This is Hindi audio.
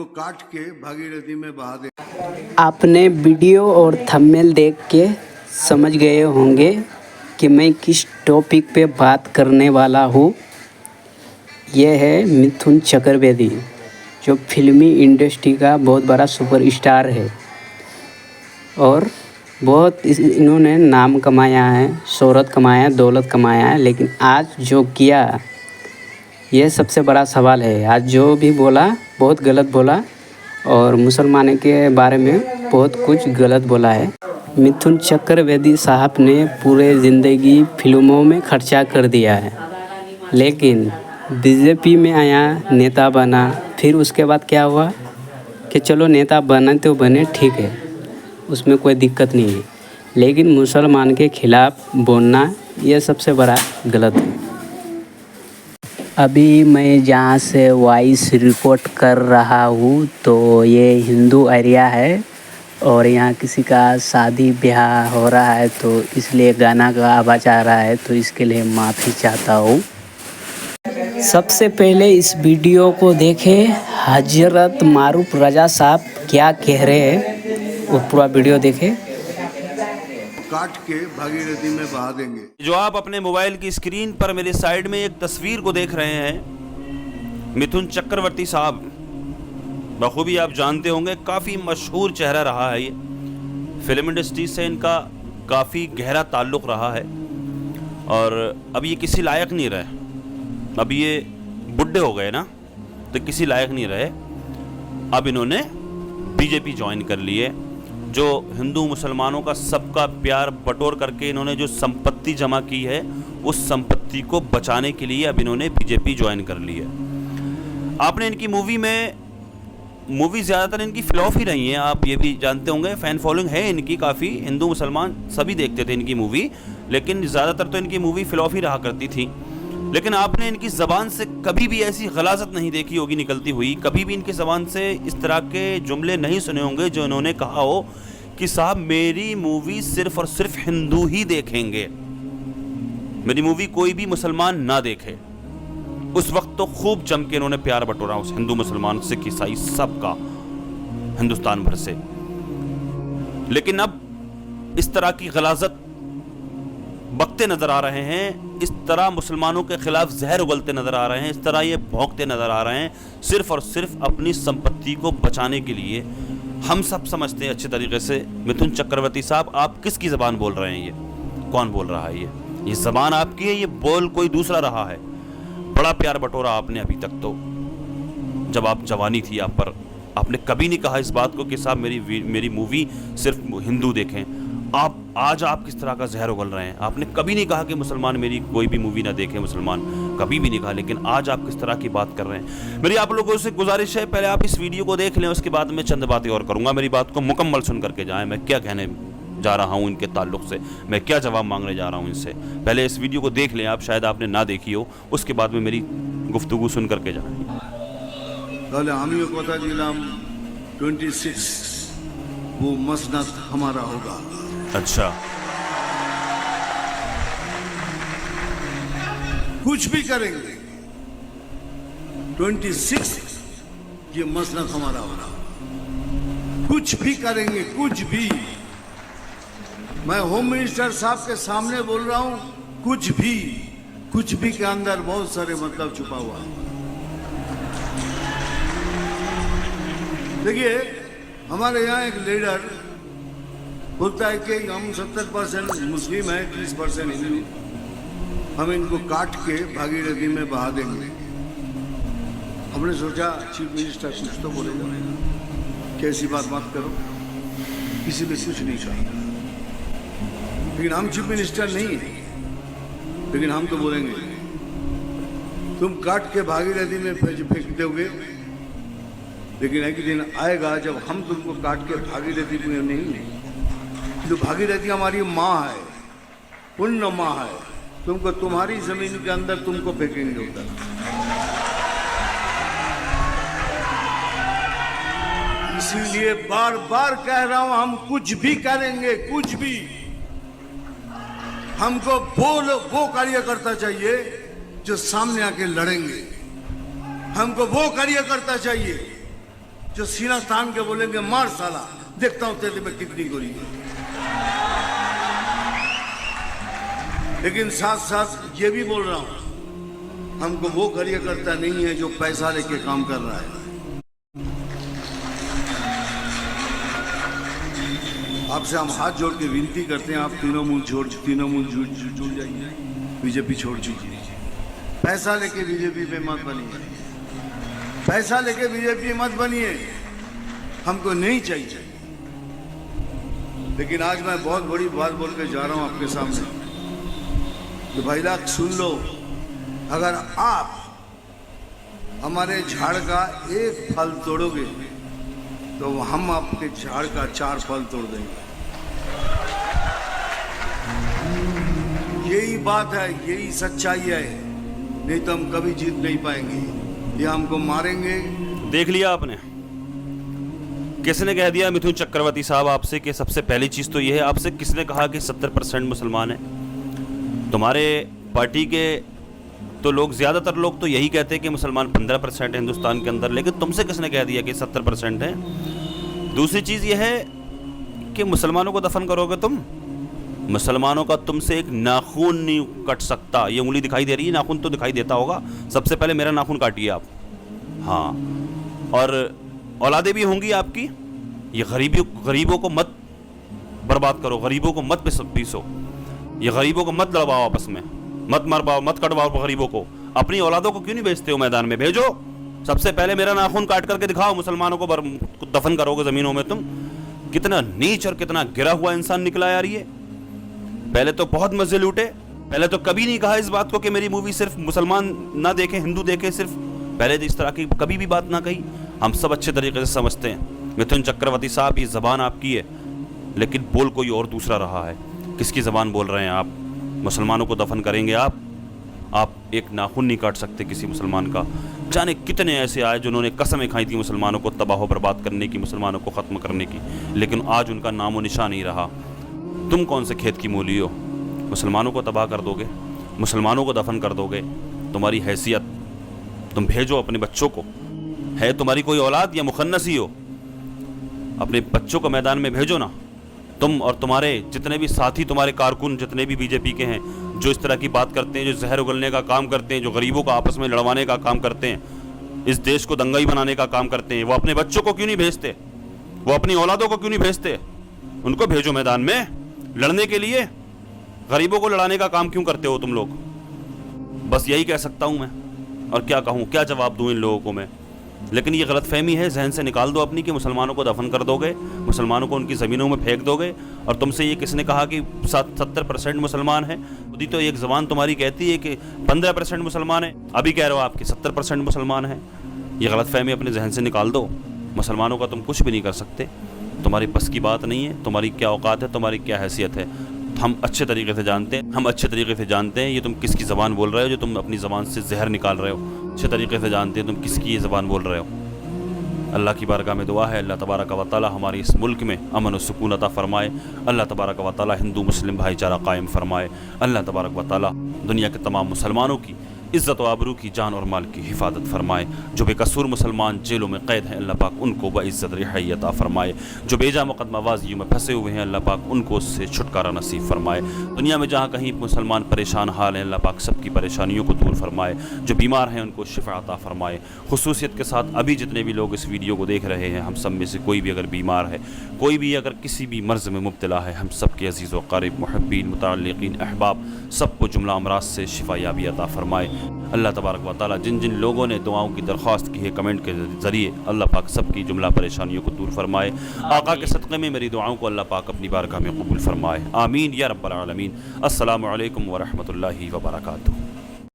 इनको काट के भागीरथी में बहा दे। आपने वीडियो और थंबनेल देख के समझ गए होंगे कि मैं किस टॉपिक पे बात करने वाला हूँ। यह है मिथुन चक्रवर्ती, जो फिल्मी इंडस्ट्री का बहुत बड़ा सुपरस्टार है और बहुत इन्होंने नाम कमाया है, शोहरत कमाया है, दौलत कमाया है। लेकिन आज जो किया यह सबसे बड़ा सवाल है। आज जो भी बोला बहुत गलत बोला और मुसलमान के बारे में बहुत कुछ गलत बोला है। मिथुन चक्रवर्ती साहब ने पूरे ज़िंदगी फिल्मों में खर्चा कर दिया है, लेकिन बीजेपी में आया, नेता बना। फिर उसके बाद क्या हुआ कि चलो नेता बने तो बने, ठीक है, उसमें कोई दिक्कत नहीं है, लेकिन मुसलमान के खिलाफ़ बोलना यह सबसे बड़ा गलत है। अभी मैं जहाँ से वॉइस रिकॉर्ड कर रहा हूँ तो ये हिंदू एरिया है और यहाँ किसी का शादी ब्याह हो रहा है, तो इसलिए गाना का आवाज़ आ रहा है, तो इसके लिए माफ़ी चाहता हूँ। सबसे पहले इस वीडियो को देखें, हजरत मारूफ रजा साहब क्या कह रहे हैं, वो पूरा वीडियो देखें। काट के भागीरथी में बहा देंगे। जो आप अपने मोबाइल की स्क्रीन पर मेरे साइड में एक तस्वीर को देख रहे हैं, मिथुन चक्रवर्ती साहब, बखूबी आप जानते होंगे, काफ़ी मशहूर चेहरा रहा है। ये फिल्म इंडस्ट्री से इनका काफ़ी गहरा ताल्लुक़ रहा है और अब ये किसी लायक नहीं रहे। अब ये बुढ़े हो गए ना, तो किसी लायक नहीं रहे। अब इन्होंने बीजेपी ज्वाइन कर ली है, जो हिंदू मुसलमानों का सबका प्यार बटोर करके इन्होंने जो संपत्ति जमा की है, उस संपत्ति को बचाने के लिए अब इन्होंने बीजेपी ज्वाइन कर ली है। आपने इनकी मूवी ज़्यादातर इनकी फ्लॉप ही रही हैं, आप ये भी जानते होंगे। फ़ैन फॉलोइंग है इनकी काफ़ी, हिंदू मुसलमान सभी देखते थे इनकी मूवी, लेकिन ज़्यादातर तो इनकी मूवी फ्लॉप ही रहा करती थी। लेकिन आपने इनकी ज़बान से कभी भी ऐसी गलाजत नहीं देखी होगी निकलती हुई, कभी भी इनकी ज़बान से इस तरह के जुमले नहीं सुने होंगे जो इन्होंने कहा हो कि साहब मेरी मूवी सिर्फ़ और सिर्फ हिंदू ही देखेंगे, मेरी मूवी कोई भी मुसलमान ना देखे। उस वक्त तो खूब जम के इन्होंने प्यार बटोरा उस हिंदू मुसलमान, सिख ईसाई सबका, हिंदुस्तान भर से। लेकिन अब इस तरह की गलाजत बकते नज़र आ रहे हैं, इस तरह मुसलमानों के खिलाफ जहर उगलते नज़र आ रहे हैं, इस तरह ये भौंकते नज़र आ रहे हैं, सिर्फ़ और सिर्फ अपनी संपत्ति को बचाने के लिए। हम सब समझते हैं अच्छे तरीके से, मिथुन चक्रवर्ती साहब आप किसकी ज़बान बोल रहे हैं? ये कौन बोल रहा है? ये ज़बान आपकी है, ये बोल कोई दूसरा रहा है। बड़ा प्यार बटोरा आपने अभी तक, तो जब आप जवानी थी आप पर, आपने कभी नहीं कहा इस बात को कि साहब मेरी मूवी सिर्फ हिंदू देखें। आज आप किस तरह का जहर उगल रहे हैं? आपने कभी नहीं कहा कि मुसलमान मेरी कोई भी मूवी ना देखें, मुसलमान कभी भी नहीं कहा, लेकिन आज आप किस तरह की बात कर रहे हैं? मेरी आप लोगों से गुजारिश है, पहले आप इस वीडियो को देख लें, उसके बाद मैं चंद बातें और करूँगा। मेरी बात को मुकम्मल सुन करके जाएँ, मैं क्या कहने जा रहा हूँ इनके ताल्लुक़ से, मैं क्या जवाब मांगने जा रहा हूँ इनसे। पहले इस वीडियो को देख लें आप, शायद आपने ना देखी हो, उसके बाद में मेरी गुफ्तगू सुन करके जाएँ। তাহলে আমিও কথা দিলাম 26 वो मसनद हमारा होगा। अच्छा, कुछ भी करेंगे 26 ये मसनद हमारा होगा। कुछ भी करेंगे, कुछ भी। मैं होम मिनिस्टर साहब के सामने बोल रहा हूं, कुछ भी के अंदर बहुत सारे मतलब छुपा हुआ है। देखिए, हमारे यहाँ एक लीडर बोलता है कि हम 70% मुस्लिम हैं, 30% हिंदू, हम इनको काट के भागीरथी में बहा देंगे। हमने सोचा चीफ मिनिस्टर कुछ तो बोलेगा, कैसी बात मत करो, किसी ने कुछ नहीं कहा। लेकिन हम चीफ मिनिस्टर नहीं हैं, लेकिन हम तो बोलेंगे तुम काट के भागीरथी में फेंक दोगे, लेकिन एक दिन आएगा जब हम तुमको काट के भागीरथी में नहीं, तो भागीरथी हमारी माँ है, पुण्य माँ है, तुमको तुम्हारी जमीन के अंदर तुमको फेंकेंगे उधर। इसीलिए बार बार कह रहा हूं, हम कुछ भी करेंगे, कुछ भी। हमको वो कार्यकर्ता चाहिए जो सामने आके लड़ेंगे। हमको वो कार्यकर्ता चाहिए जो सीना तान के बोलेंगे मार साला, देखता हूं तेरे में कितनी गोली है। लेकिन साथ साथ ये भी बोल रहा हूं, हमको वो कार्यकर्ता नहीं है जो पैसा लेके काम कर रहा है। आपसे हम हाथ जोड़ के विनती करते हैं, आप तीनों मुंह जुड़ जाइए, बीजेपी छोड़ दीजिए। पैसा लेके बीजेपी पे मत बनिए, पैसा लेके बीजेपी मत बनिए, हमको नहीं चाहिए। लेकिन आज मैं बहुत बड़ी बात बोल के जा रहा हूं आपके सामने, तो भाई लाख सुन लो, अगर आप हमारे झाड़ का एक फल तोड़ोगे तो हम आपके झाड़ का 4 फल तोड़ देंगे। यही बात है, यही सच्चाई है, नहीं तो हम कभी जीत नहीं पाएंगे, ये हमको मारेंगे। देख लिया आपने, किसने कह दिया मिथुन चक्रवर्ती साहब आपसे कि सबसे पहली चीज़ तो ये है, आपसे किसने कहा कि 70% मुसलमान हैं? तुम्हारे पार्टी के तो लोग, ज़्यादातर लोग तो यही कहते हैं कि मुसलमान 15% है हिंदुस्तान के अंदर, लेकिन तुमसे किसने कह दिया कि 70% है? दूसरी चीज़ यह है कि मुसलमानों को दफन करोगे तुम, मुसलमानों का तुमसे एक नाखून नहीं कट सकता। ये उंगली दिखाई दे रही है, नाखून तो दिखाई देता होगा, सबसे पहले मेरा नाखून काटिए आप। हाँ, और औलादे भी होंगी आपकी। ये गरीबों को मत बर्बाद करो, गरीबों को मत पीसो, ये गरीबों को मत लड़वाओ आपस में, मत मरवाओ, मत कटवाओ गरीबों को। अपनी औलादों को क्यों नहीं भेजते हो मैदान में? भेजो, सबसे पहले मेरा नाखून काट करके दिखाओ, मुसलमानों को दफन करोगे ज़मीनों में तुम। कितना नीच और कितना गिरा हुआ इंसान निकला यार ये। पहले तो बहुत मजे लूटे, पहले तो कभी नहीं कहा इस बात को कि मेरी मूवी सिर्फ मुसलमान ना देखे, हिंदू देखे सिर्फ, पहले तो इस तरह की कभी भी बात ना कही। हम सब अच्छे तरीके से समझते हैं मिथुन चक्रवर्ती साहब, ये ज़बान आपकी है, लेकिन बोल कोई और दूसरा रहा है। किसकी ज़बान बोल रहे हैं आप? मुसलमानों को दफन करेंगे आप एक नाखून नहीं काट सकते किसी मुसलमान का। जाने कितने ऐसे आए जिन्होंने कसमें खाई थी मुसलमानों को तबाह बर्बाद करने की, मुसलमानों को ख़त्म करने की, लेकिन आज उनका नामो निशान नहीं रहा। तुम कौन से खेत की मूली हो? मुसलमानों को तबाह कर दोगे, मुसलमानों को दफन कर दोगे। तुम्हारी हैसियत, तुम भेजो अपने बच्चों को, है तुम्हारी कोई औलाद या मुखन्नस ही हो, अपने बच्चों को मैदान में भेजो ना। तुम और तुम्हारे जितने भी साथी, तुम्हारे कारकुन जितने भी बीजेपी के हैं, जो इस तरह की बात करते हैं, जो जहर उगलने का काम करते हैं, जो गरीबों को आपस में लड़वाने का काम करते हैं, इस देश को दंगाई बनाने का काम करते हैं, वो अपने बच्चों को क्यों नहीं भेजते? वो अपनी औलादों को क्यों नहीं भेजते? उनको भेजो मैदान में लड़ने के लिए। गरीबों को लड़ाने का काम क्यों करते हो तुम लोग? बस यही कह सकता हूँ मैं, और क्या कहूँ, क्या जवाब दूँ इन लोगों को मैं। लेकिन ये गलतफहमी है, जहन से निकाल दो अपनी कि मुसलमानों को दफन कर दोगे, मुसलमानों को उनकी ज़मीनों में फेंक दोगे। और तुमसे ये किसने कहा कि 70% मुसलमान है? खुद ही तो एक ज़बान तुम्हारी कहती है कि 15% मुसलमान है, अभी कह रहे हो आप कि 70% मुसलमान है। ये गलतफहमी अपने जहन से निकाल दो। मुसलमानों का तुम कुछ भी नहीं कर सकते, तुम्हारी बस की बात नहीं है, तुम्हारी क्या औकात है, तुम्हारी क्या हैसियत है, हम अच्छे तरीके से जानते हैं, हम अच्छे तरीके से जानते हैं ये तुम किसकी ज़बान बोल रहे हो, जो तुम अपनी ज़बान से जहर निकाल रहे हो। अच्छे तरीके से जानते हैं तुम किसकी ये ज़बान बोल रहे हो। अल्लाह की बारगाह में दुआ है, अल्लाह तबारक व तआला हमारे इस मुल्क में अमन व सुकून अता फ़रमाए। अल्लाह तबारक व तआला हिंदू मुस्लिम भाईचारा कायम फ़रमाए। अल्लाह तबारक व तआला दुनिया के तमाम मुसलमानों की इज़्ज़त व आबरू की, जान और माल की हिफाजत फरमाए। जो बेकसूर मुसलमान जेलों में कैद हैं, अल्लाह पाक उनको बइज़्ज़त रिहाई अता फरमाए। जो बेजा मुक़द्दमाबाज़ियों में फंसे हुए हैं, अल्लाह पाक उनको उससे छुटकारा नसीब फरमाए। दुनिया में जहाँ कहीं मुसलमान परेशान हाल हैं, अल्लाह पाक सबकी परेशानियों को दूर फरमाए। जो बीमार हैं उनको शिफा अता फरमाए। खुसूसियत के साथ अभी जितने भी लोग इस वीडियो को देख रहे हैं, हम सब में से कोई भी अगर बीमार है, कोई भी अगर किसी भी मर्ज़ में मुब्तला है, हम सब के अज़ीज़ व क़रीब मुहब्बीन मुतअल्लिक़ीन अहबाब सबको जुमला अमराज से शिफा याबी अता फरमाए। अल्लाह तबारक व तआला जिन जिन लोगों ने दुआओं की दरख्वास्त की है कमेंट के ज़रिए, अल्लाह पाक सबकी जुमला परेशानियों को दूर फरमाए। आका के सदक़े में मेरी दुआओं को अल्लाह पाक अपनी बारगाह में कबूल फरमाए। आमीन या रब्बल आलमीन। अस्सलामु अलैकुम व रहमतुल्लाहि व बरकातुहू।